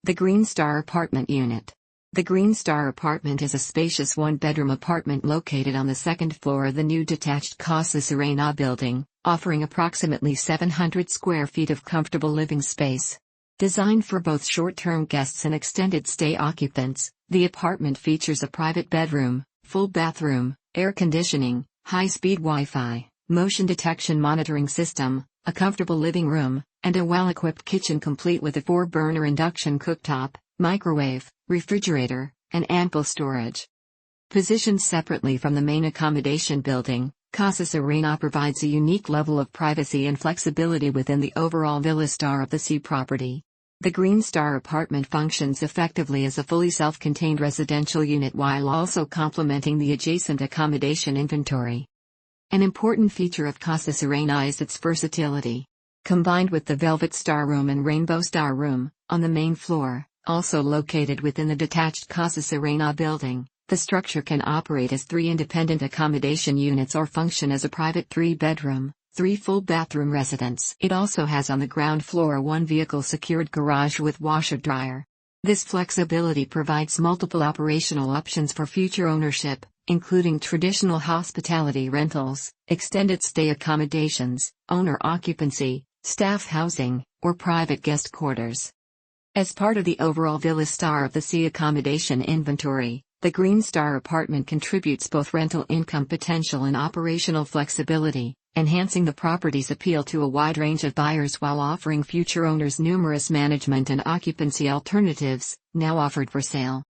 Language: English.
The Green Star Apartment Unit. The Green Star Apartment is a spacious one-bedroom apartment located on the second floor of the new detached Casa Serena building, offering approximately 700 square feet of comfortable living space. Designed for both short-term guests and extended-stay occupants, the apartment features a private bedroom, full bathroom, air conditioning, high-speed Wi-Fi, motion detection monitoring system, a comfortable living room, and a well-equipped kitchen complete with a 4-burner induction cooktop, microwave, refrigerator, and ample storage. Positioned separately from the main accommodation building, Casa Serena provides a unique level of privacy and flexibility within the overall Villa Star of the Sea property. The Green Star apartment functions effectively as a fully self-contained residential unit while also complementing the adjacent accommodation inventory. An important feature of Casa Serena is its versatility. Combined with the Velvet Star Room and Rainbow Star Room, on the main floor, also located within the detached Casa Serena building, the structure can operate as 3 independent accommodation units or function as a private 3-bedroom, 3-full-bathroom residence. It also has on the ground floor a 1-vehicle-secured garage with washer-dryer. This flexibility provides multiple operational options for future ownership, including traditional hospitality rentals, extended-stay accommodations, owner occupancy, staff housing, or private guest quarters. As part of the overall Villa Star of the Sea accommodation inventory, the Green Star apartment contributes both rental income potential and operational flexibility, enhancing the property's appeal to a wide range of buyers while offering future owners numerous management and occupancy alternatives, now offered for sale.